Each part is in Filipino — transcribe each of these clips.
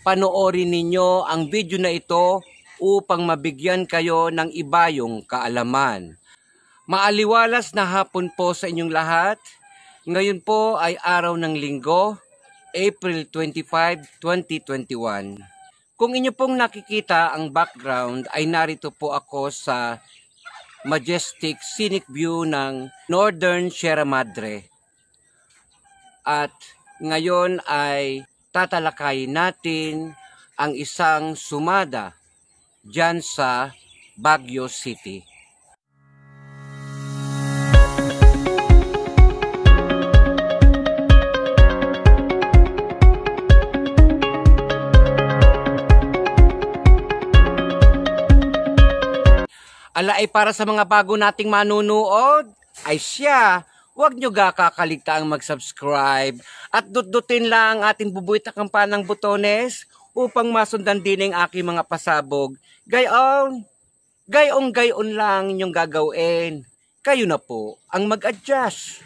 Panoorin ninyo ang video na ito upang mabigyan kayo ng ibayong kaalaman. Maaliwalas na hapon po sa inyong lahat. Ngayon po ay araw ng Linggo, April 25, 2021. Kung inyo pong nakikita ang background ay narito po ako sa majestic scenic view ng Northern Sierra Madre. At ngayon ay tatalakayin natin ang isang sumada dyan sa Baguio City. Ala ay para sa mga bago nating manunood, ay siya, huwag nyo kakakaligtaang mag-subscribe at dut-dutin lang ang ating bubuit na kampanang butones upang masundan din ang aking mga pasabog. Gayon lang inyong gagawin. Kayo na po ang mag-adjust.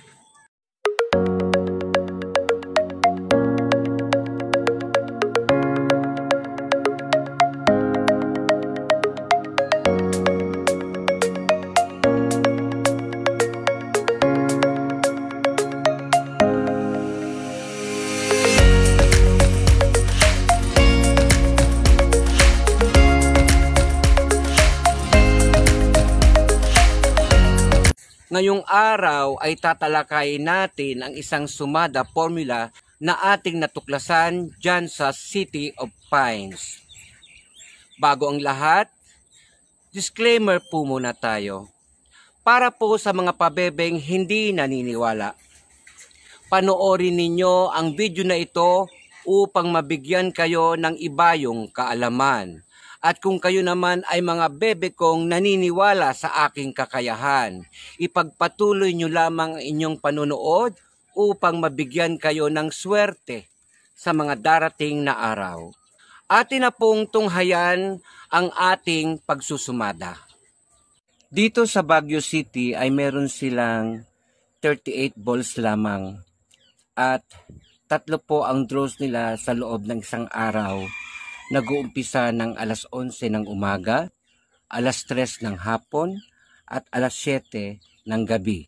Ngayong araw ay tatalakayin natin ang isang sumada formula na ating natuklasan dyan sa City of Pines. Bago ang lahat, disclaimer po muna tayo. Para po sa mga pabebeng hindi naniniwala, panoorin ninyo ang video na ito upang mabigyan kayo ng ibayong kaalaman. At kung kayo naman ay mga bebe kong naniniwala sa aking kakayahan, ipagpatuloy nyo lamang ang inyong panunood upang mabigyan kayo ng swerte sa mga darating na araw. Atin na pong tunghayan ang ating pagsusumada. Dito sa Baguio City ay meron silang 38 balls lamang at 3 po ang draws nila sa loob ng isang araw. Nag-uumpisa ng alas 11 ng umaga, alas 3 ng hapon, at alas 7 ng gabi.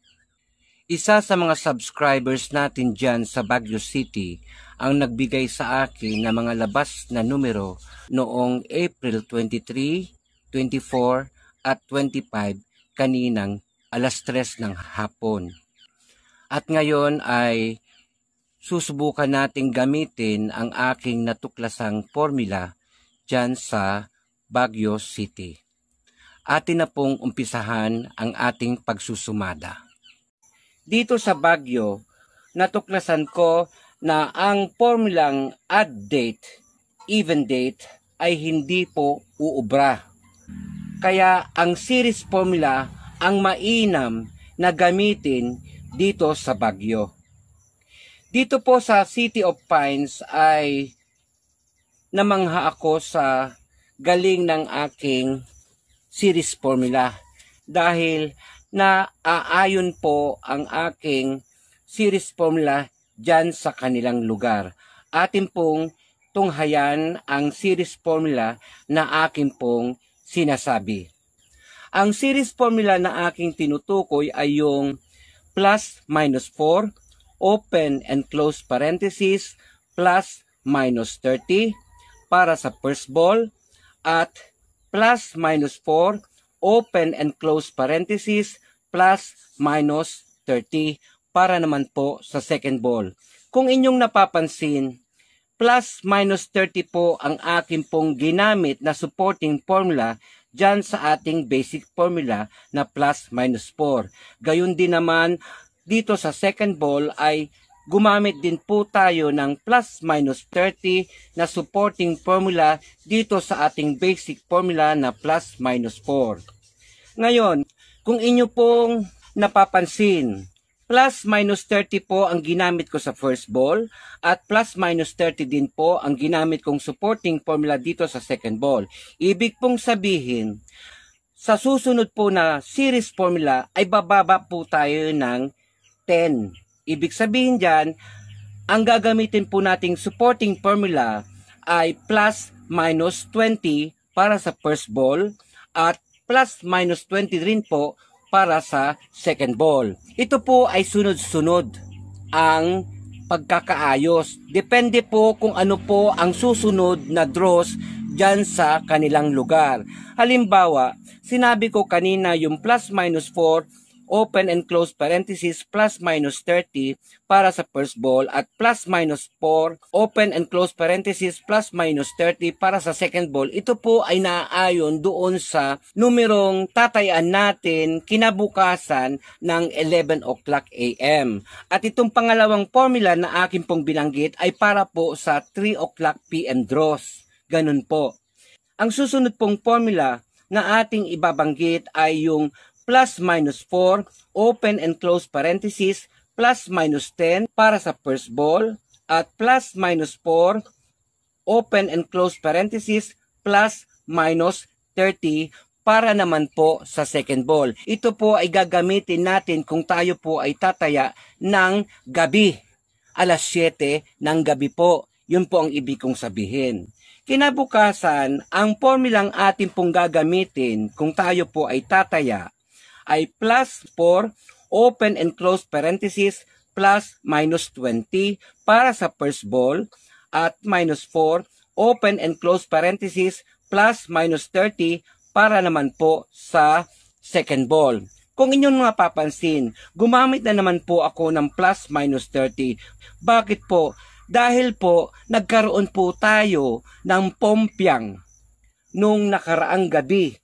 Isa sa mga subscribers natin dyan sa Baguio City ang nagbigay sa akin ng mga labas na numero noong April 23, 24, at 25 kaninang alas 3 ng hapon. At ngayon ay susubukan nating gamitin ang aking natuklasang formula dyan sa Baguio City. Atin na pong umpisahan ang ating pagsusumada. Dito sa Baguio, natuklasan ko na ang formulang add date, even date ay hindi po uubra. Kaya ang series formula ang mainam na gamitin dito sa Baguio. Dito po sa City of Pines ay namangha ako sa galing ng aking series formula dahil naaayon po ang aking series formula dyan sa kanilang lugar. Atin pong tunghayan ang series formula na akin pong sinasabi. Ang series formula na aking tinutukoy ay yung plus minus 4, open and close parenthesis, plus minus 30 para sa first ball, at plus minus 4, open and close parenthesis, plus minus 30 para naman po sa second ball. Kung inyong napapansin, plus minus 30 po ang akin pong ginamit na supporting formula dyan sa ating basic formula na plus minus 4. Gayun din naman, dito sa second ball ay gumamit din po tayo ng plus minus 30 na supporting formula dito sa ating basic formula na plus minus 4. Ngayon, kung inyo pong napapansin, plus minus 30 po ang ginamit ko sa first ball at plus minus 30 din po ang ginamit kong supporting formula dito sa second ball. Ibig pong sabihin, sa susunod po na series formula ay bababa po tayo ng 10. Ibig sabihin dyan, ang gagamitin po nating supporting formula ay plus minus 20 para sa first ball at plus minus 20 rin po para sa second ball. Ito po ay sunod-sunod ang pagkakaayos. Depende po kung ano po ang susunod na draws dyan sa kanilang lugar. Halimbawa, sinabi ko kanina yung plus minus 4 open and close parenthesis plus minus 30 para sa first ball at plus minus 4 open and close parenthesis plus minus 30 para sa second ball. Ito po ay naaayon doon sa numerong tatayan natin kinabukasan ng 11 o'clock AM. At itong pangalawang formula na akin pong binanggit ay para po sa 3 o'clock PM draws. Ganun po. Ang susunod pong formula na ating ibabanggit ay yung plus minus 4, open and close parenthesis, plus minus 10 para sa first ball, at plus minus 4, open and close parenthesis, plus minus 30 para naman po sa second ball. Ito po ay gagamitin natin kung tayo po ay tataya ng gabi. Alas 7 ng gabi po. Yun po ang ibig kong sabihin. Kinabukasan, ang formulang atin pong gagamitin kung tayo po ay tataya ay plus 4, open and close parenthesis, plus minus 20 para sa first ball, at minus 4, open and close parenthesis, plus minus 30 para naman po sa second ball. Kung inyong mapapansin, gumamit na naman po ako ng plus minus 30. Bakit po? Dahil po, nagkaroon po tayo ng pompyang nung nakaraang gabi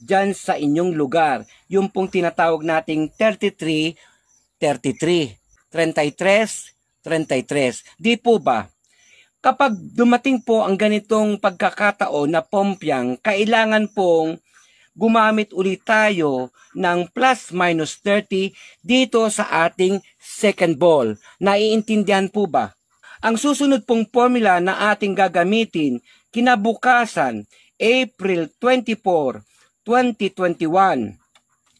dyan sa inyong lugar. Yung pong tinatawag nating 33, 33, 33, 33. Di po ba? Kapag dumating po ang ganitong pagkakataon na pompyang, kailangan pong gumamit ulit tayo ng plus minus 30 dito sa ating second ball. Naiintindihan po ba? Ang susunod pong formula na ating gagamitin kinabukasan, April 24, 2021,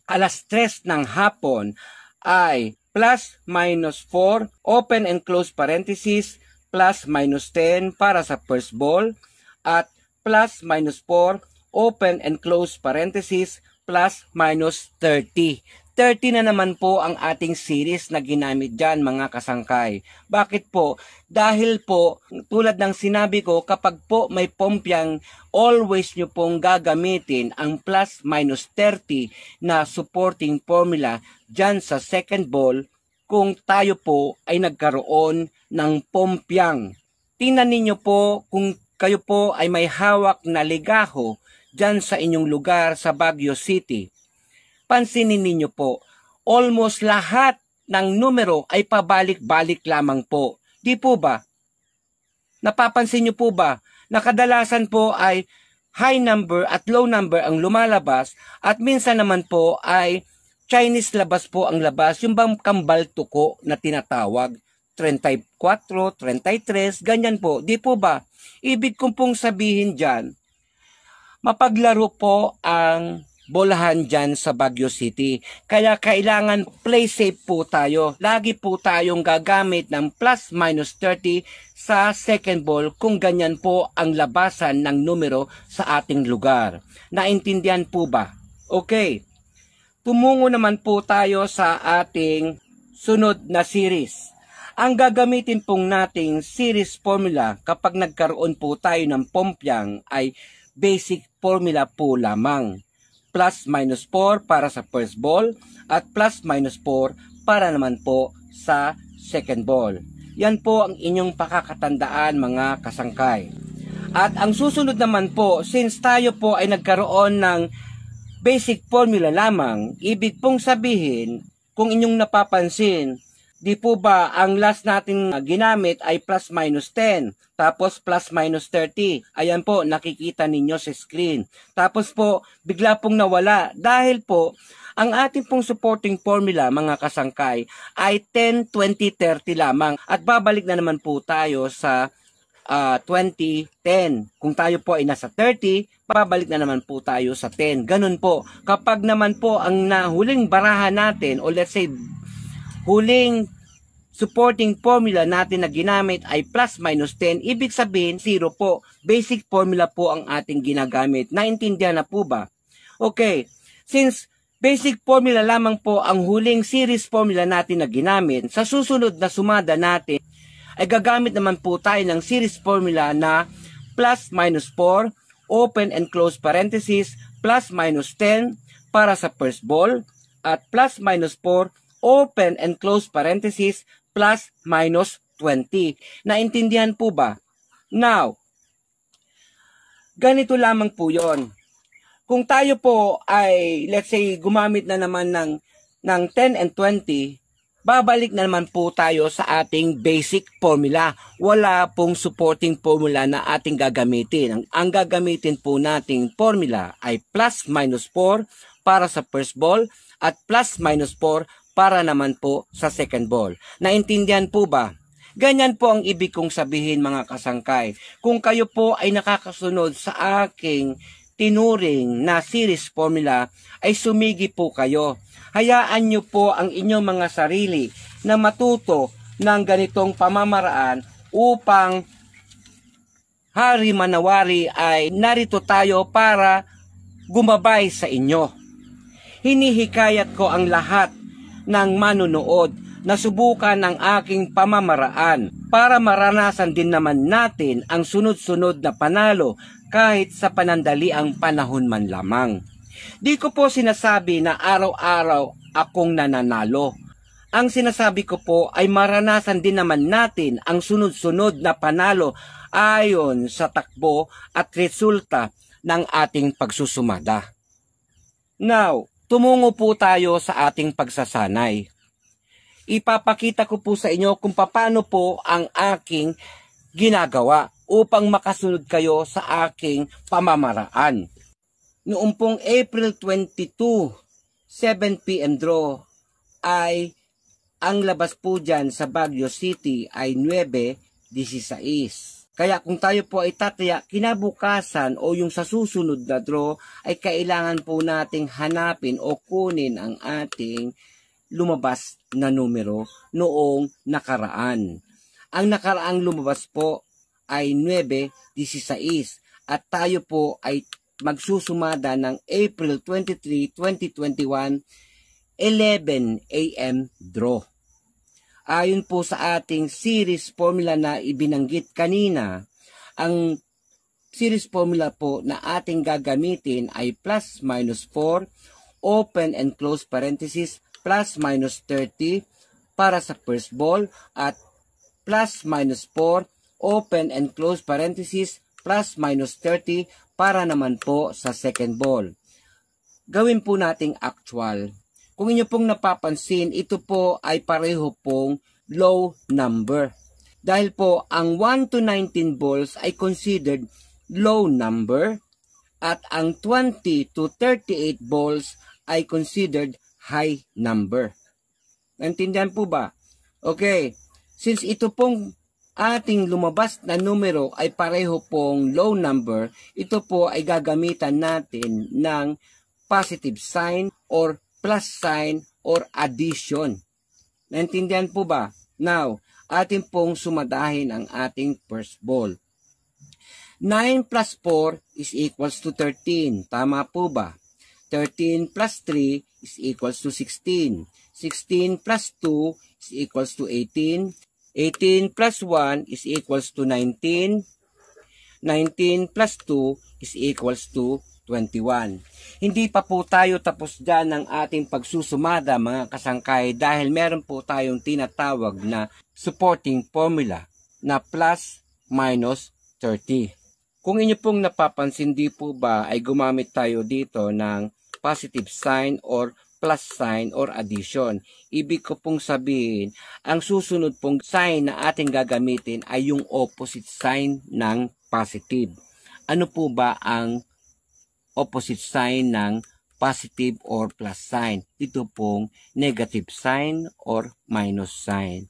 alas 3 ng hapon ay plus minus 4, open and close parenthesis, plus minus 10 para sa first ball, at plus minus 4, open and close parenthesis, plus minus 30. 30 na naman po ang ating series na ginamit dyan mga kasangkay. Bakit po? Dahil po, tulad ng sinabi ko, kapag po may pompyang, always nyo pong gagamitin ang plus minus 30 na supporting formula dyan sa second ball kung tayo po ay nagkaroon ng pompyang. Tingnan ninyo po kung kayo po ay may hawak na ligaho dyan sa inyong lugar sa Baguio City. Pansinin ninyo po, almost lahat ng numero ay pabalik-balik lamang po. Di po ba? Napapansin nyo po ba na kadalasan po ay high number at low number ang lumalabas at minsan naman po ay Chinese labas po ang labas, yung bang kambal tuko na tinatawag, 34, 33, ganyan po. Di po ba? Ibig kong pong sabihin dyan, mapaglaro po ang bolahan dyan sa Baguio City. Kaya kailangan play safe po tayo. Lagi po tayong gagamit ng plus minus 30 sa second ball kung ganyan po ang labasan ng numero sa ating lugar. Naintindihan po ba? Okay. Tumungo naman po tayo sa ating sunod na series. Ang gagamitin pong nating series formula kapag nagkaroon po tayo ng pompyang ay basic formula po lamang. Plus minus 4 para sa first ball at plus minus 4 para naman po sa second ball. Yan po ang inyong pakakatandaan mga kasangkay. At ang susunod naman po, since tayo po ay nagkaroon ng basic formula lamang, ibig pong sabihin, kung inyong napapansin, di po ba ang last natin ginamit ay plus minus 10, tapos plus minus 30. Ayan po, nakikita ninyo sa screen. Tapos po, bigla pong nawala dahil po, ang ating pong supporting formula mga kasangkay ay 10, 20, 30 lamang. At babalik na naman po tayo sa 20, 10. Kung tayo po ay nasa 30, babalik na naman po tayo sa 10. Ganun po. Kapag naman po ang huling barahan natin, o let's say huling supporting formula natin na ginamit ay plus minus 10, ibig sabihin 0 po. Basic formula po ang ating ginagamit. Naintindihan na po ba? Okay, since basic formula lamang po ang huling series formula natin na ginamit, sa susunod na sumada natin ay gagamit naman po tayo ng series formula na plus minus 4, open and close parenthesis, plus minus 10 para sa first ball, at plus minus 4, open and close parenthesis, plus minus 20. Naintindihan po ba? Now, ganito lamang po yon. Kung tayo po ay, let's say, gumamit na naman ng 10 and 20, babalik na naman po tayo sa ating basic formula. Wala pong supporting formula na ating gagamitin. Ang gagamitin po nating formula ay plus minus 4 para sa first ball at plus minus 4 para naman po sa second ball. Naintindihan po ba? Ganyan po ang ibig kong sabihin mga kasangkay. Kung kayo po ay nakakasunod sa aking tinuring na series formula, ay sumigi po kayo. Hayaan nyo po ang inyong mga sarili na matuto ng ganitong pamamaraan upang hari manawari ay narito tayo para gumabay sa inyo. Hinihikayat ko ang lahat ng manunood na subukan ang aking pamamaraan para maranasan din naman natin ang sunod-sunod na panalo kahit sa panandaliang panahon man lamang. Di ko po sinasabi na araw-araw akong nananalo. Ang sinasabi ko po ay maranasan din naman natin ang sunod-sunod na panalo ayon sa takbo at resulta ng ating pagsusumada. Now, tumungo po tayo sa ating pagsasanay. Ipapakita ko po sa inyo kung paano po ang aking ginagawa upang makasunod kayo sa aking pamamaraan. Noong pong April 22, 7 p.m. draw ay ang labas po dyan sa Baguio City ay 9:16. Kaya kung tayo po ay tataya kinabukasan o yung sa susunod na draw ay kailangan po nating hanapin o kunin ang ating lumabas na numero noong nakaraan. Ang nakaraang lumabas po ay 9:16 at tayo po ay magsusumada ng April 23, 2021, 11 a.m. draw. Ayon po sa ating series formula na ibinanggit kanina, ang series formula po na ating gagamitin ay plus minus 4, open and close parenthesis, plus minus 30 para sa first ball at plus minus 4, open and close parenthesis, plus minus 30 para naman po sa second ball. Gawin po nating actual. Kung inyo pong napapansin, ito po ay pareho pong low number. Dahil po ang 1 to 19 balls ay considered low number at ang 20 to 38 balls ay considered high number. Naintindihan po ba? Okay, since ito pong ating lumabas na numero ay pareho pong low number, ito po ay gagamitan natin ng positive sign or plus sign or addition. Naintindihan po ba? Now, atin pong sumadahin ang ating first ball. 9 plus 4 is equals to 13. Tama po ba? 13 plus 3 is equals to 16. 16 plus 2 is equals to 18. 18 plus 1 is equals to 19. 19 plus 2 is equals to 21. Hindi pa po tayo tapos dyan ng ating pagsusumada mga kasangkay dahil meron po tayong tinatawag na supporting formula na plus minus 30. Kung inyo pong napapansin, di po ba ay gumamit tayo dito ng positive sign or plus sign or addition. Ibig ko pong sabihin, ang susunod pong sign na ating gagamitin ay yung opposite sign ng positive. Ano po ba ang opposite sign ng positive or plus sign? Ito pong negative sign or minus sign.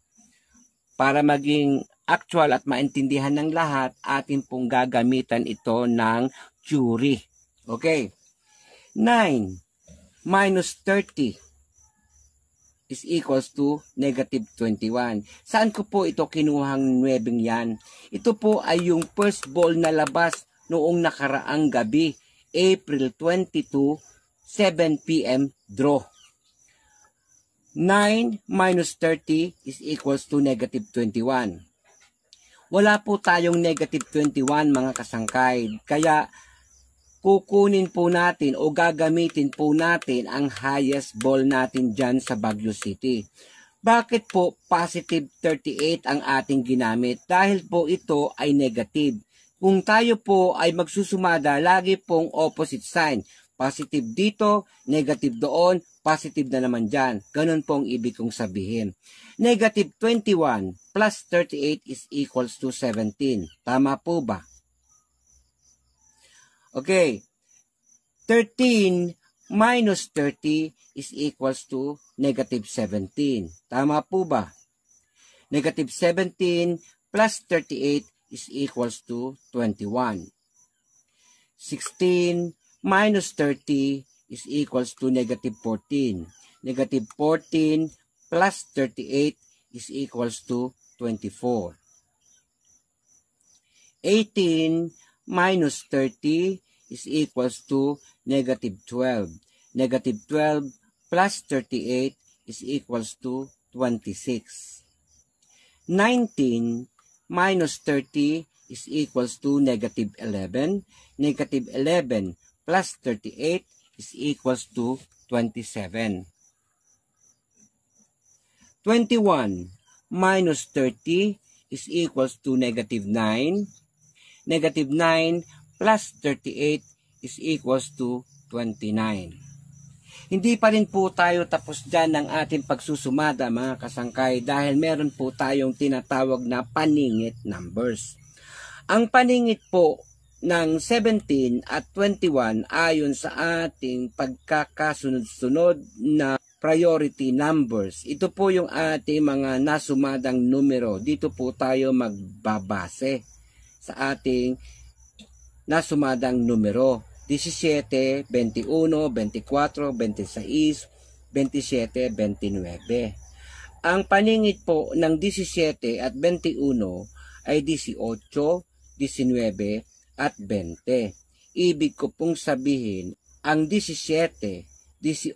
Para maging actual at maintindihan ng lahat, atin pong gagamitan ito ng theory. Okay. 9 minus 30 is equals to negative 21. Saan ko po ito kinuhang 9 yan? Ito po ay yung first ball na labas noong nakaraang gabi, April 22, 7 p.m. draw. 9 minus 30 is equals to negative 21. Wala po tayong negative 21 mga kasangkay. Kaya kukunin po natin o gagamitin po natin ang highest ball natin dyan sa Baguio City. Bakit po positive 38 ang ating ginamit? Dahil po ito ay negative. Kung tayo po ay magsusumada, lagi pong opposite sign. Positive dito, negative doon, positive na naman dyan. Ganun po ang ibig kong sabihin. Negative 21 plus 38 is equals to 17. Tama po ba? Okay, 13 minus 30 is equals to negative 17. Tama po ba? Negative 17 plus 38 is equals to 21. 16 minus 30 is equals to negative 14. Negative 14 plus 38 is equals to 24. 18 minus 30 is equals to negative 12. Negative 12 plus 38 is equals to 26. 19 minus 30 is equals to negative 11. Negative 11 plus 38 is equals to 27. 21 minus 30 is equals to negative 9. Negative 9 plus 38 is equals to 29. Hindi pa rin po tayo tapos dyan ng ating pagsusumada mga kasangkay dahil meron po tayong tinatawag na paningit numbers. Ang paningit po ng 17 at 21 ayon sa ating pagkakasunod-sunod na priority numbers. Ito po yung ating mga nasumadang numero. Dito po tayo magbabase sa ating nasumadang numero. 17, 21, 24, 26, 27, 29. Ang paningit po ng 17 at 21 ay 18, 19 at 20. Ibig ko pong sabihin, ang 17, 18,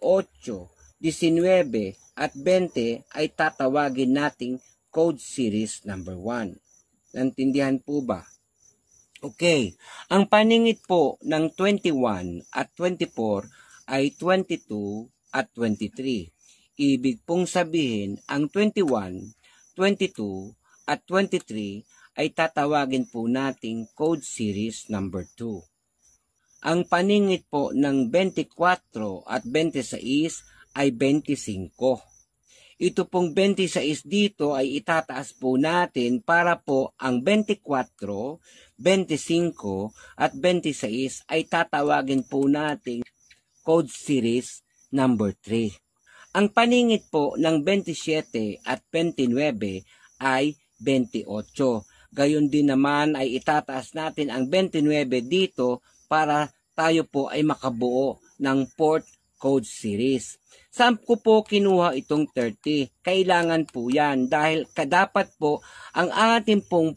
19 at 20 ay tatawagin nating code series number 1. Naintindihan po ba? Okay, ang paningit po ng 21 at 24 ay 22 at 23. Ibig pong sabihin, ang 21, 22 at 23 ay tatawagin po nating code series number 2. Ang paningit po ng 24 at 26 ay 25. Ito pong 26 dito ay itataas po natin para po ang 24, 25 at 26 ay tatawagin po natin code series number 3. Ang paningit po ng 27 at 29 ay 28. Gayon din naman ay itataas natin ang 29 dito para tayo po ay makabuo ng 4th code series. Saan ko po kinuha itong 30? Kailangan po yan dahil dapat po ang ating pong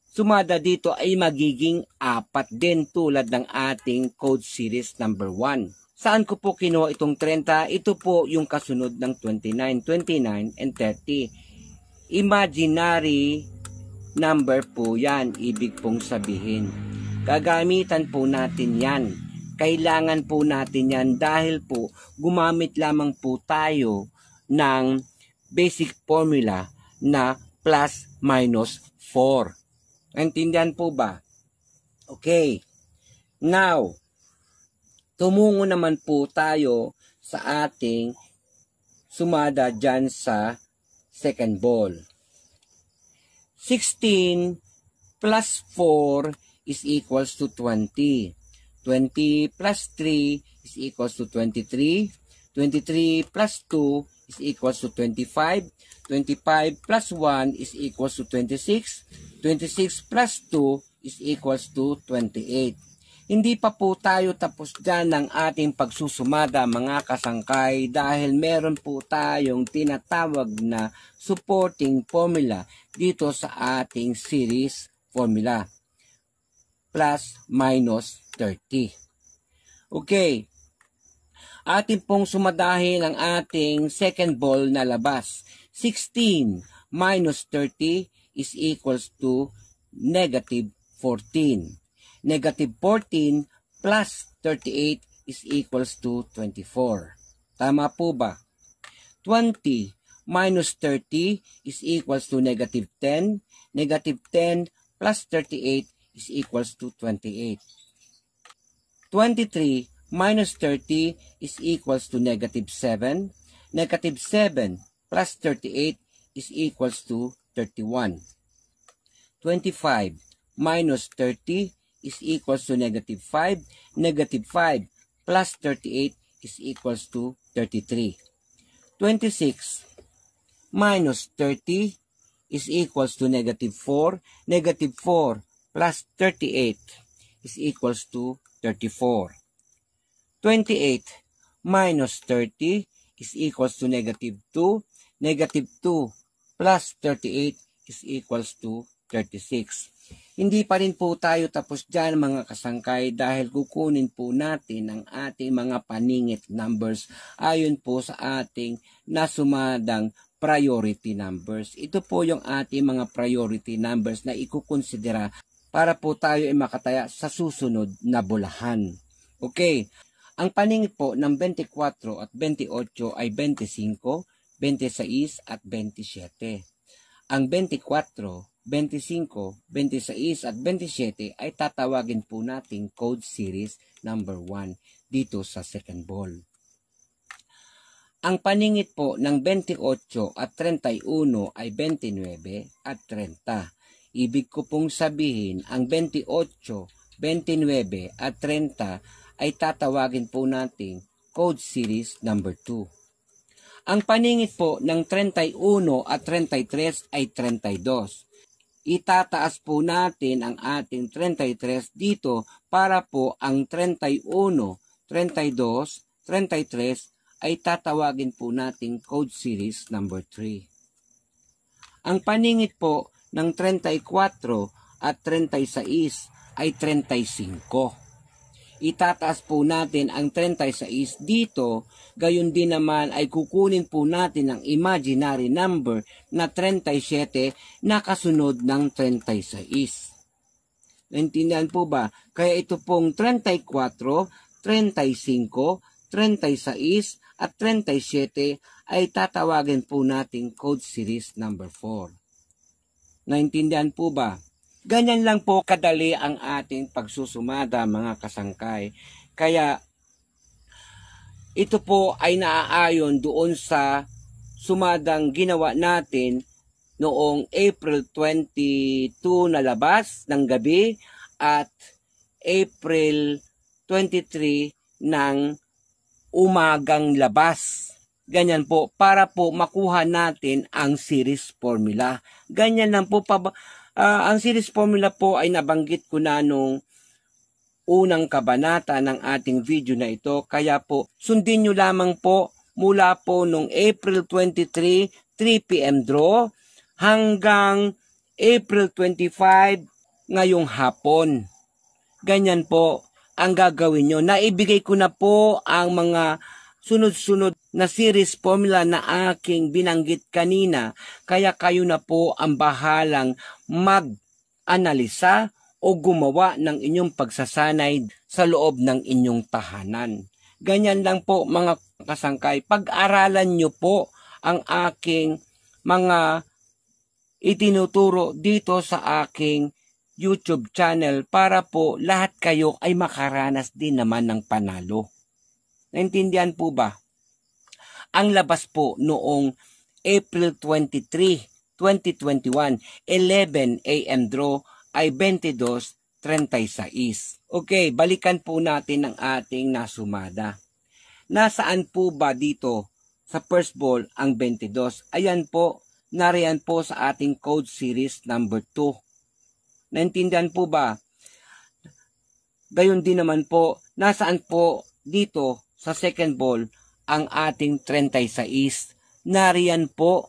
sumada dito ay magiging 4 din tulad ng ating code series number 1. Saan ko po kinuha itong 30? Ito po yung kasunod ng 29, 29 and 30. Imaginary number po yan, ibig pong sabihin. Gagamitan po natin yan. Kailangan po natin yan dahil po gumamit lamang po tayo ng basic formula na plus minus 4. Naintindihan po ba? Okay. Now, tumungo naman po tayo sa ating sumada dyan sa second ball. 16 plus 4 is equals to 20. 20 plus 3 is equals to 23. 23 plus 2 is equals to 25. 25 plus 1 is equals to 26. 26 plus 2 is equals to 28. Hindi pa po tayo tapos dyan ng ating pagsusumada mga kasangkay dahil meron po tayong tinatawag na supporting formula dito sa ating series formula. Plus minus 30. Okay. Atin pong sumadahin ang ating second ball na labas. 16 minus 30 is equals to negative 14. Negative 14 plus 38 is equals to 24. Tama po ba? 20 minus 30 is equals to negative 10. Negative 10 plus 38 is equals to 28. 23 minus 30 is equals to negative 7. Negative 7 plus 38 is equals to 31. 25 minus 30 is equals to negative 5. Negative 5 plus 38 is equals to 33. 26 minus 30 is equals to negative 4. Negative 4 plus 38 is equals to 34. 28 minus 30 is equals to negative 2. Negative 2 plus 38 is equals to 36. Hindi pa rin po tayo tapos dyan mga kasangkay dahil kukunin po natin ang ating mga paningit numbers ayon po sa ating nasumadang priority numbers. Ito po yung ating mga priority numbers na ikukonsidera para po tayo ay makataya sa susunod na bulahan. Okay. Ang paningit po ng 24 at 28 ay 25, 26 at 27. Ang 24, 25, 26 at 27 ay tatawagin po nating code series number 1 dito sa second ball. Ang paningit po ng 28 at 31 ay 29 at 30. Ibig ko pong sabihin ang 28, 29 at 30 ay tatawagin po nating code series number 2. Ang paningit po ng 31 at 33 ay 32. Itataas po natin ang ating 33 dito para po ang 31, 32, 33 ay tatawagin po nating code series number 3. Ang paningit po ng 34 at 36 ay 35. Itataas po natin ang 36 dito, gayon din naman ay kukunin po natin ang imaginary number na 37 na kasunod ng 36. Naintindihan po ba? Kaya ito pong 34, 35, 36 at 37 ay tatawagin po nating code series number 4. Naintindihan po ba? Ganyan lang po kadali ang ating pagsusumada mga kasangkay. Kaya ito po ay naaayon doon sa sumadang ginawa natin noong April 22 na labas ng gabi at April 23 ng umagang labas. Ganyan po para po makuha natin ang series formula. Ganyan lang po ang series formula po ay nabanggit ko na nung unang kabanata ng ating video na ito. Kaya po, sundin nyo lamang po mula po nung April 23, 3 p.m. draw hanggang April 25 ngayong hapon. Ganyan po ang gagawin nyo. Naibigay ko na po ang mga sunod-sunod na series formula na aking binanggit kanina, kaya kayo na po ang bahalang mag-analisa o gumawa ng inyong pagsasanay sa loob ng inyong tahanan. Ganyan lang po mga kasangkay, pag-aralan nyo po ang aking mga itinuturo dito sa aking YouTube channel para po lahat kayo ay makaranas din naman ng panalo. Naintindihan po ba? Ang labas po noong April 23, 2021, 11 a.m. draw ay 22:36. Okay, balikan po natin ang ating nasumada. Nasaan po ba dito sa first ball ang 22? Ayan po, nariyan po sa ating code series number 2. Naintindihan po ba? Gayon din naman po, nasaan po dito sa second ball ang ating 36? Nariyan po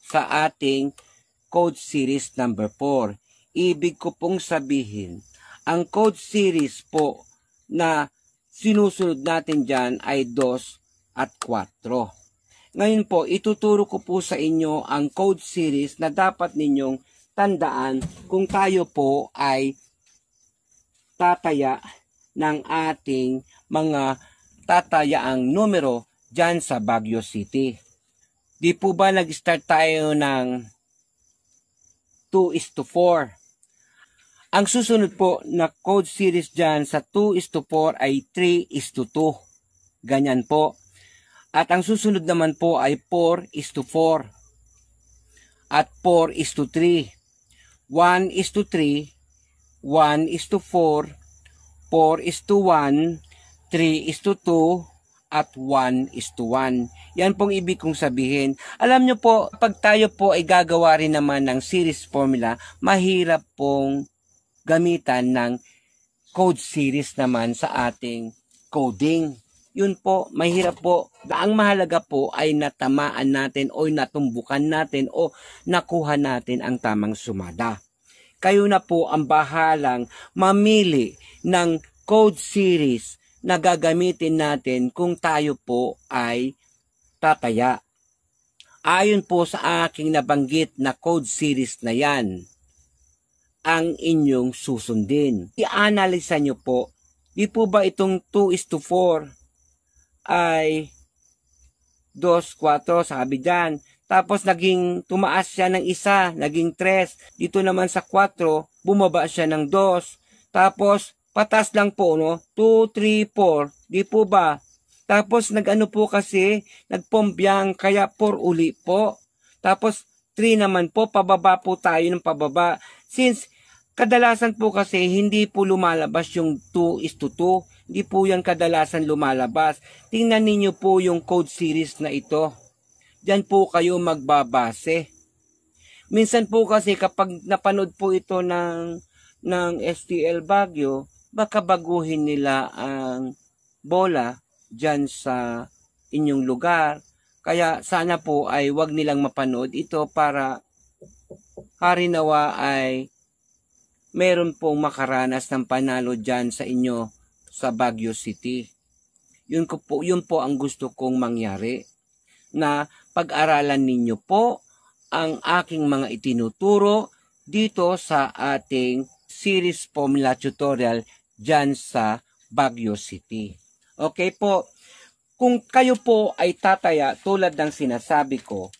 sa ating code series number 4. Ibig ko pong sabihin, ang code series po na sinusunod natin dyan ay 2 at 4. Ngayon po, ituturo ko po sa inyo ang code series na dapat ninyong tandaan kung tayo po ay tataya ng ating mga tatayaang numero dyan sa Baguio City. Di po ba nag-start tayo ng 2:4? Ang susunod po na code series dyan sa 2:4 ay 3:2. Ganyan po. At ang susunod naman po ay 4:4 at 4:3. 1:3, 1:4, 4:1, 3:2, at 1:1. Yan pong ibig kong sabihin. Alam nyo po, pag tayo po ay gagawa rin naman ng series formula, mahirap pong gamitan ng code series naman sa ating coding. Yun po, mahirap po. Ang mahalaga po ay natamaan natin o natumbukan natin o nakuha natin ang tamang sumada. Kayo na po ang bahalang mamili ng code series na gagamitin natin kung tayo po ay tataya. Ayon po sa aking nabanggit na code series na yan, ang inyong susundin. I-analyze nyo po, di po ba itong 2:4 ay 2:4, sabi dyan. Tapos naging tumaas siya ng 1, naging 3. Dito naman sa 4, bumaba siya ng 2. Tapos patas lang po, no? 2, 3, 4. Di po ba? Tapos nag-ano po kasi, nagpombyang, kaya 4 uli po. Tapos 3 naman po, pababa po tayo ng pababa. Since kadalasan po kasi hindi po lumalabas yung 2:2. Hindi po yan kadalasan lumalabas. Tingnan ninyo po yung code series na ito. Diyan po kayo magbabase. Minsan po kasi kapag napanood po ito ng STL Baguio, baka baguhin nila ang bola dyan sa inyong lugar. Kaya sana po ay wag nilang mapanood ito para harinawa ay meron pong makaranas ng panalo dyan sa inyo sa Baguio City. Yun po ang gusto kong mangyari, na pag-aralan ninyo po ang aking mga itinuturo dito sa ating series formula tutorial dyan sa Baguio City. Okay po, kung kayo po ay tataya tulad ng sinasabi ko,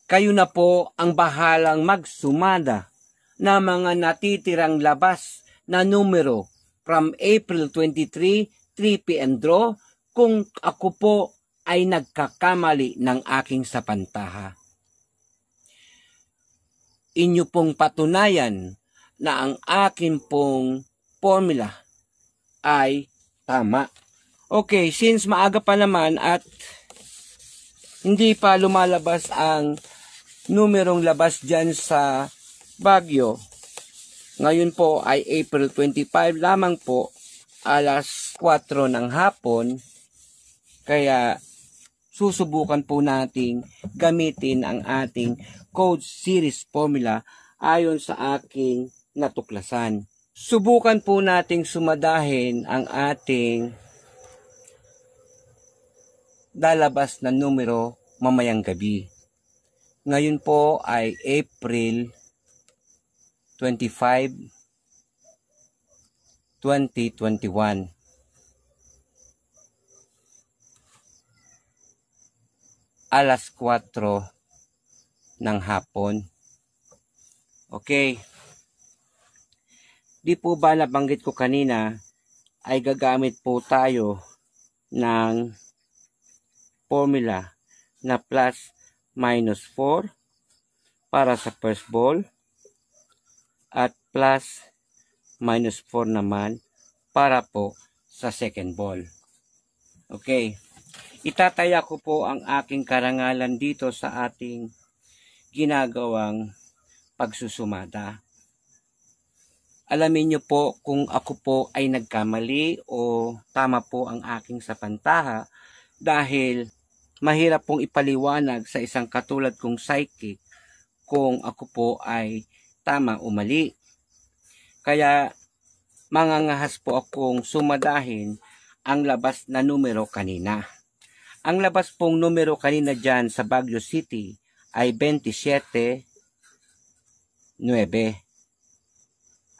kayo na po ang bahalang magsumada na mga natitirang labas na numero from April 23, 3 p.m. draw kung ako po ay nagkakamali ng aking sapantaha. Inyo pong patunayan na ang akin pong formula ay tama. Okay, since maaga pa naman at hindi pa lumalabas ang numerong labas dyan sa Baguio, ngayon po ay April 25 lamang po, alas 4 ng hapon, kaya susubukan po nating gamitin ang ating code series formula ayon sa aking natuklasan. Subukan po nating sumadahin ang ating lalabas na numero mamayang gabi. Ngayon po ay April 25, 2021. Alas 4 ng hapon. Okay. Di po ba nabanggit ko kanina ay gagamit po tayo ng formula na plus minus 4 para sa first ball at plus minus 4 naman para po sa second ball. Okay. Itataya ko po ang aking karangalan dito sa ating ginagawang pagsusumada. Alamin nyo po kung ako po ay nagkamali o tama po ang aking sapantaha dahil mahirap pong ipaliwanag sa isang katulad kong psychic kung ako po ay tama o mali. Kaya mangangahas po akong sumadahin ang labas na numero kanina. Ang labas pong numero kanina dyan sa Baguio City ay 27-9.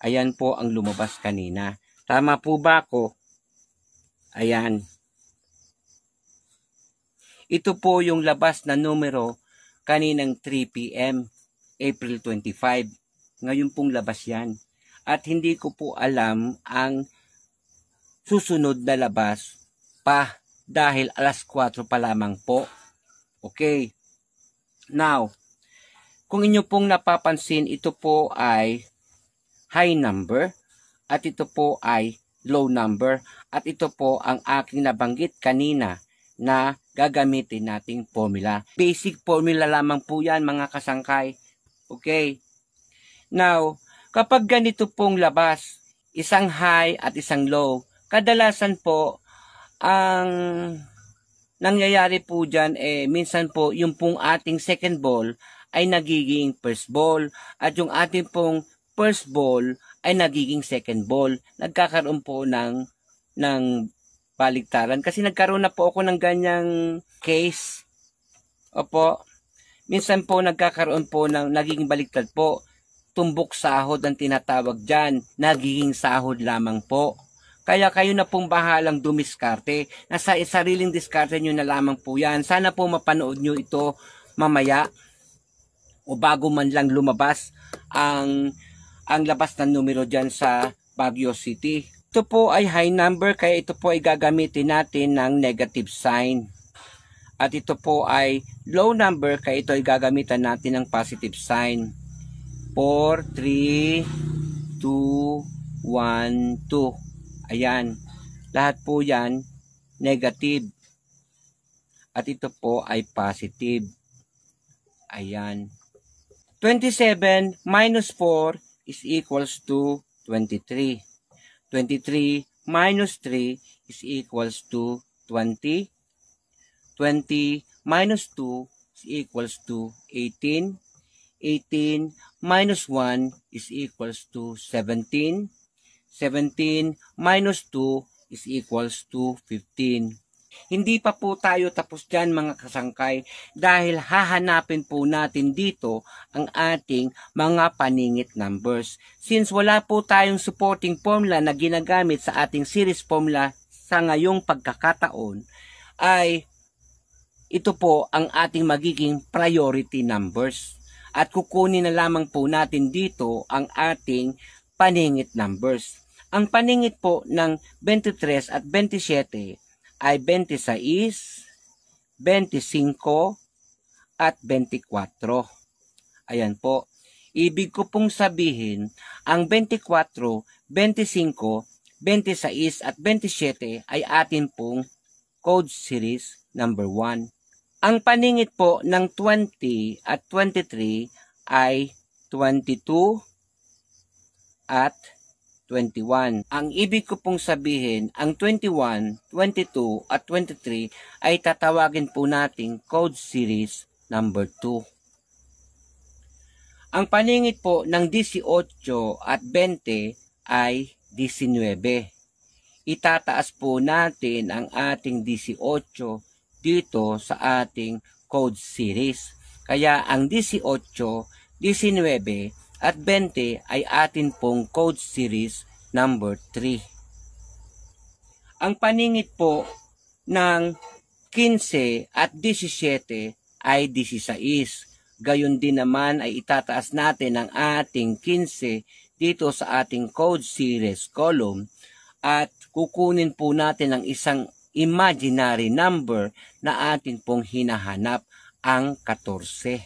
Ayan po ang lumabas kanina. Tama po ba ako? Ayan. Ito po yung labas na numero kaninang 3 p.m. April 25. Ngayon pong labas yan. At hindi ko po alam ang susunod na labas pa dahil alas 4 pa lamang po. Okay. Now, kung inyo pong napapansin, ito po ay high number at ito po ay low number at ito po ang aking nabanggit kanina na gagamitin nating formula. Basic formula lamang po yan mga kasangkay. Okay. Now, kapag ganito pong labas, isang high at isang low, kadalasan po ang nangyayari po dyan minsan po yung pong ating second ball ay nagiging first ball at yung ating pong first ball ay nagiging second ball. Nagkakaroon po ng baligtaran kasi nagkaroon na po ako ng ganyang case. Opo. Minsan po nagkakaroon po ng nagiging baligtad po. Tumbok sahod ang tinatawag dyan. Nagiging sahod lamang po. Kaya kayo na pong bahalang dumiskarte. Nasa sariling diskarte nyo na lamang po yan. Sana po mapanood nyo ito mamaya o bago man lang lumabas ang labas ng numero dyan sa Baguio City. Ito po ay high number kaya ito po ay gagamitin natin ng negative sign. At ito po ay low number kaya ito ay gagamitan natin ng positive sign. 4, 3, 2, 1, 2. Ayan. Lahat po yan negative. At ito po ay positive. Ayan. 27 minus 4 is equals to 23. 23 minus 3 is equals to 20. 20 minus 2 is equals to 18. 18 minus 1 is equals to 17. 17 minus 2 is equals to 15. Hindi pa po tayo tapos dyan mga kasangkay dahil hahanapin po natin dito ang ating mga paningit numbers. Since wala po tayong supporting formula na ginagamit sa ating series formula sa ngayong pagkakataon ay ito po ang ating magiging priority numbers. At kukunin na lamang po natin dito ang ating paningit numbers. Ang paningit po ng 23 at 27 ay 26, 25, at 24. Ayan po. Ibig ko pong sabihin, ang 24, 25, 26, at 27 ay atin pong code series number 1. Ang paningit po ng 20 at 23 ay 22 at 21. Ang ibig ko pong sabihin, ang 21, 22 at 23 ay tatawagin po nating code series number 2. Ang paningit po ng 18 at 20 ay 19. Itataas po natin ang ating 18 dito sa ating code series. Kaya ang 18, 19 at 20 ay atin pong code series number 3. Ang paningit po ng 15 at 17 ay 16. Gayon din naman ay itataas natin ang ating 15 dito sa ating code series column at kukunin po natin ang isang imaginary number na atin pong hinahanap, ang 14.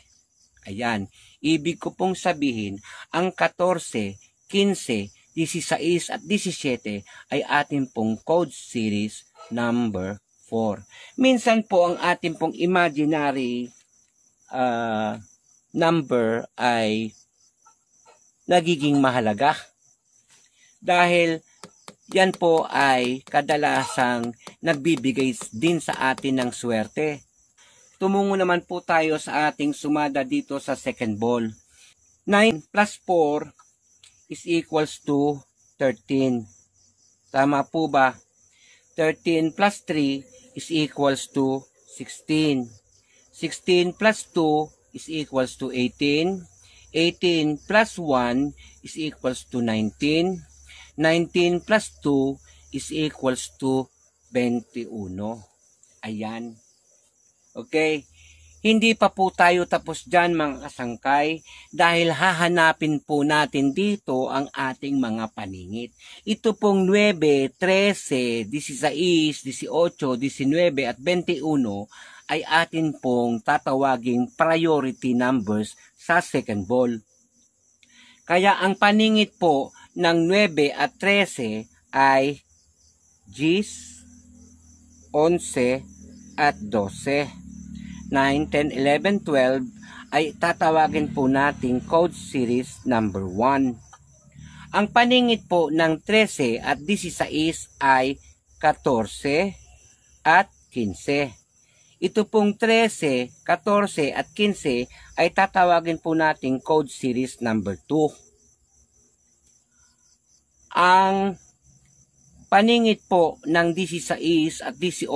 Ayan. Ibig ko pong sabihin, ang 14, 15, 16 at 17 ay atin pong code series number 4. Minsan po ang atin pong imaginary number ay nagiging mahalaga. Dahil yan po ay kadalasang nagbibigay din sa atin ng swerte. Tumungo naman po tayo sa ating sumada dito sa second ball. 9 plus 4 is equals to 13. Tama po ba? 13 plus 3 is equals to 16. 16 plus 2 is equals to 18. 18 plus 1 is equals to 19. 19 plus 2 is equals to 21. Ayan. Okay. Hindi pa po tayo tapos dyan mga kasangkay dahil hahanapin po natin dito ang ating mga paningit. Ito pong 9, 13, 16, 18, 19 at 21 ay atin pong tatawaging priority numbers sa second ball. Kaya ang paningit po ng 9 at 13 ay 10, 11 at 12. 9, 10, 11, 12 ay tatawagin po nating code series number 1. Ang paningit po ng 13 at 16 ay 14 at 15. Ito pong 13, 14 at 15 ay tatawagin po nating code series number 2. Ang paningit po ng 16 at 18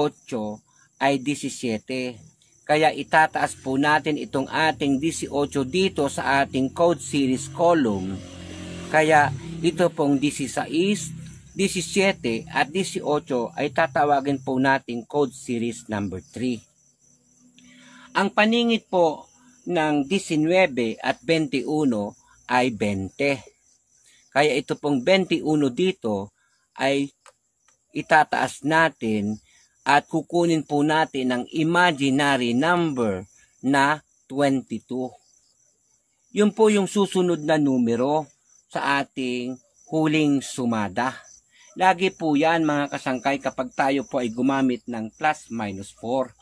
ay 17. Kaya itataas po natin itong ating 18 dito sa ating code series column. Kaya ito pong 16, 17 at 18 ay tatawagin po natin code series number 3. Ang paningit po ng 19 at 21 ay 20. Kaya ito pong 21 dito ay itataas natin at kukunin po natin ang imaginary number na 22. Yun po yung susunod na numero sa ating huling sumada. Lagi po yan mga kasangkay kapag tayo po ay gumamit ng plus minus 4.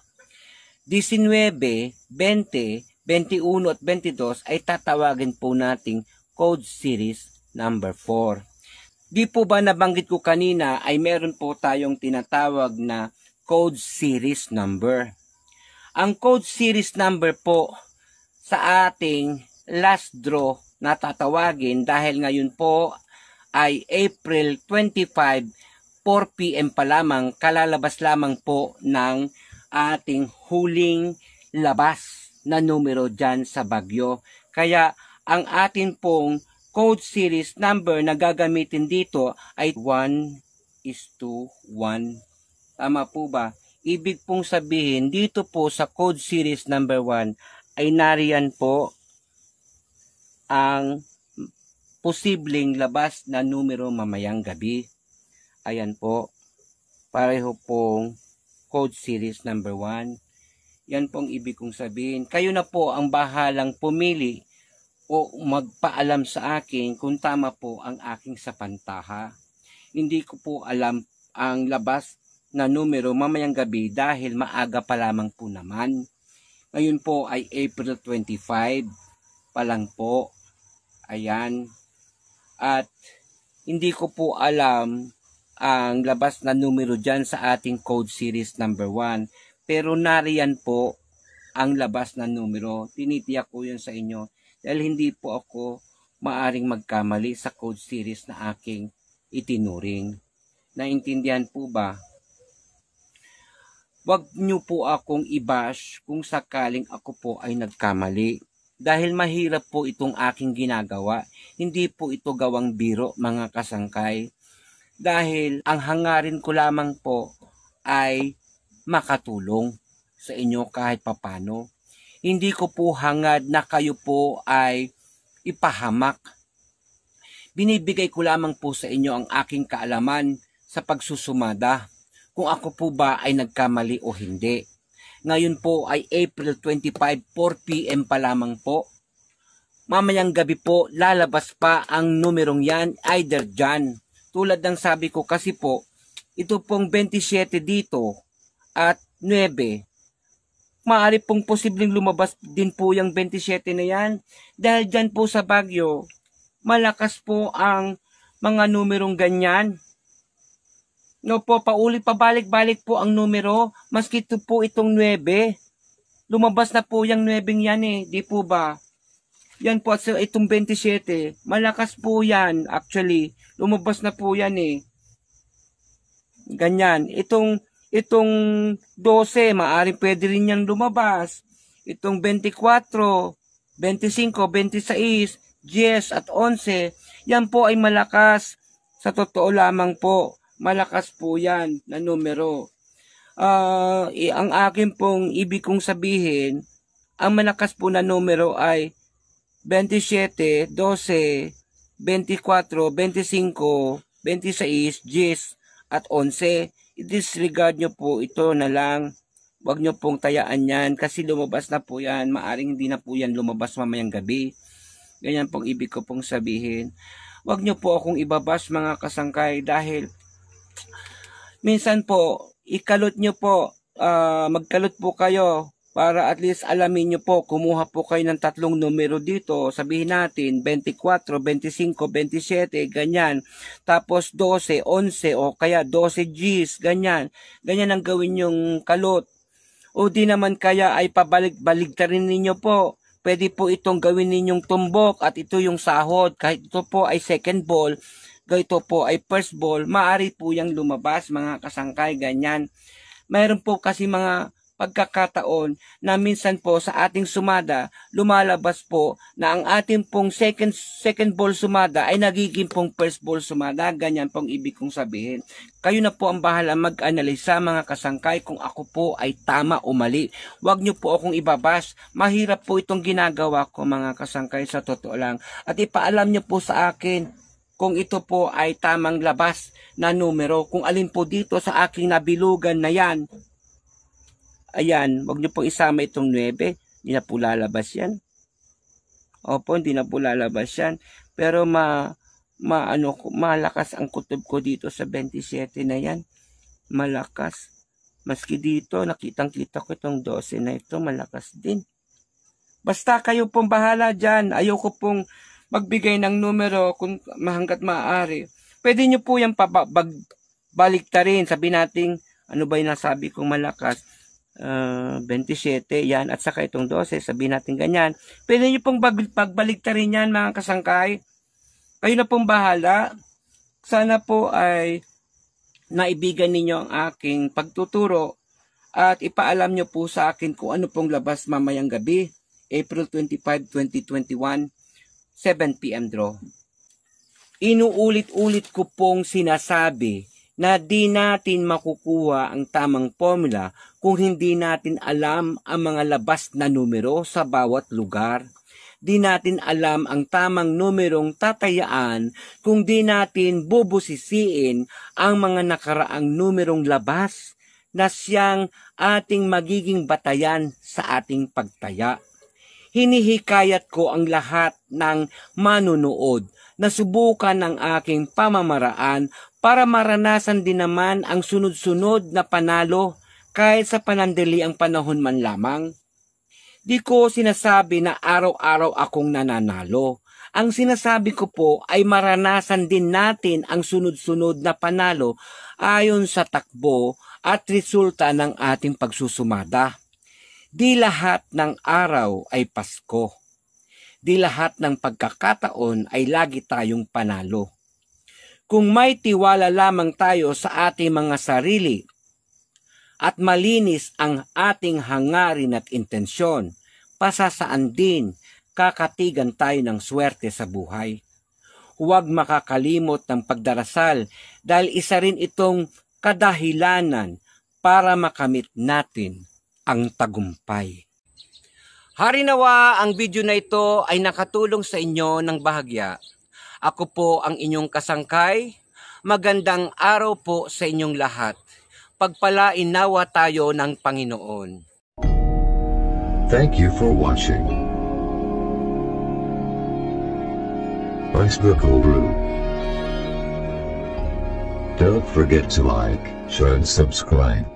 19, 20, 21 at 22 ay tatawagin po nating code series number 4. Di po ba nabanggit ko kanina ay meron po tayong tinatawag na code series number. Ang code series number po sa ating last draw na tatawagin dahil ngayon po ay April 25, 4 p.m. pa lamang, kalalabas lamang po ng ating huling labas na numero dyan sa Baguio. Kaya ang atin pong code series number na gagamitin dito ay 1:1. Tama po ba? Ibig pong sabihin, dito po sa code series number 1 ay nariyan po ang posibleng labas na numero mamayang gabi. Ayan po, pareho pong code series number 1. Yan pong ibig kong sabihin. Kayo na po ang bahalang pumili o magpaalam sa akin kung tama po ang aking sapantaha. Hindi ko po alam ang labas na numero mamayang gabi dahil maaga pa lamang po naman. Ngayon po ay April 25 pa lang po. Ayan. At hindi ko po alam ang labas na numero dyan sa ating code series number 1. Pero nariyan po ang labas na numero. Tinitiyak ko yun sa inyo dahil hindi po ako maaring magkamali sa code series na aking itinuring. Naintindihan po ba? Wag nyo po akong i-bash kung sakaling ako po ay nagkamali. Dahil mahirap po itong aking ginagawa. Hindi po ito gawang biro mga kasangkay. Dahil ang hangarin ko lamang po ay makatulong sa inyo kahit papano. Hindi ko po hangad na kayo po ay ipahamak. Binibigay ko lamang po sa inyo ang aking kaalaman sa pagsusumada. Kung ako po ba ay nagkamali o hindi. Ngayon po ay April 25, 4 p.m. pa lamang po. Mamayang gabi po, lalabas pa ang numerong yan, either dyan. Tulad ng sabi ko kasi po, ito pong 27 dito at 9. Maaari pong posibleng lumabas din po yung 27 na yan. Dahil dyan po sa Baguio, malakas po ang mga numerong ganyan. No po, pabalik-balik po ang numero, maski ito po itong 9. Lumabas na po yung 9 yan eh, di po ba? Yan po, at itong 27, malakas po yan actually. Lumabas na po yan eh. Ganyan. Itong 12, maaring pwede rin yan lumabas. Itong 24, 25, 26, 10 at 11, yan po ay malakas. Sa totoo lamang po, malakas po yan na numero. Ang akin pong ibig kong sabihin, ang malakas po na numero ay 27, 12, 24, 25, 26, 10 at 11. I-disregard nyo po ito na lang. Huwag nyo pong tayaan yan kasi lumabas na po yan. Maaring hindi na po yan lumabas mamayang gabi. Ganyan pong ibig ko pong sabihin. Huwag nyo po akong ibabas mga kasangkay dahil minsan po, ikalot nyo po, magkalot po kayo para at least alamin nyo po, kumuha po kayo ng 3 numero dito, sabihin natin 24, 25, 27, ganyan. Tapos 12, 11 o kaya 12 Gs, ganyan. Ganyan ang gawin yung kalot. O di naman kaya ay pabalik-baligtarin ninyo po. Pwede po itong gawin ninyong tumbok at ito yung sahod. Kahit ito po ay second ball, ito po ay first ball, maaari po yung lumabas mga kasangkay, ganyan. Mayroon po kasi mga pagkakataon na minsan po sa ating sumada, lumalabas po na ang ating pong second ball sumada ay nagiging pong first ball sumada. Ganyan pong ibig kong sabihin. Kayo na po ang bahala mag-analisa mga kasangkay kung ako po ay tama o mali. Huwag nyo po akong ibabas. Mahirap po itong ginagawa ko mga kasangkay, sa totoo lang. At ipaalam nyo po sa akin kung ito po ay tamang labas na numero. Kung alin po dito sa aking nabilugan na yan. Ayan, wag nyo pong isama itong 9. Hindi na po lalabas yan. Opo, hindi na po lalabas yan. Pero malakas ang kutob ko dito sa 27 na yan. Malakas. Maski dito, nakitang-kita ko itong 12 na ito, malakas din. Basta kayo pong bahala dyan. Ayoko pong magbigay ng numero kung hanggat maaari. Pwede nyo po yung baliktarin. Sabi natin, ano ba yung nasabi kong malakas? 27, yan, at saka itong 12, sabihin natin ganyan. Pwede nyo pong pagbaligtarin yan mga kasangkay. Kayo na pong bahala. Sana po ay naibigan ninyo ang aking pagtuturo at ipaalam nyo po sa akin kung ano pong labas mamayang gabi, April 25, 2021, 7 p.m. draw. Inuulit-ulit ko pong sinasabi na di natin makukuha ang tamang formula kung hindi natin alam ang mga labas na numero sa bawat lugar. Di natin alam ang tamang numerong tatayaan kung di natin bubusisiin ang mga nakaraang numerong labas na siyang ating magiging batayan sa ating pagtaya. Hinihikayat ko ang lahat ng manunood na subukan ang aking pamamaraan para maranasan din naman ang sunod-sunod na panalo kahit sa panandali ang panahon man lamang. Di ko sinasabi na araw-araw akong nananalo. Ang sinasabi ko po ay maranasan din natin ang sunod-sunod na panalo ayon sa takbo at resulta ng ating pagsusumada. Di lahat ng araw ay Pasko. Di lahat ng pagkakataon ay lagi tayong panalo. Kung may tiwala lamang tayo sa ating mga sarili at malinis ang ating hangarin at intensyon, pasasaan din kakatigan tayo ng swerte sa buhay. Huwag makakalimot ng pagdarasal dahil isa rin itong kadahilanan para makamit natin ang tagumpay. Harinawa ang video na ito ay nakatulong sa inyo ng bahagya. Ako po ang inyong kasangkay. Magandang araw po sa inyong lahat. Pagpalain nawa tayo ng Panginoon. Thank you for watching. Facebook Guru. Don't forget to like, share and subscribe.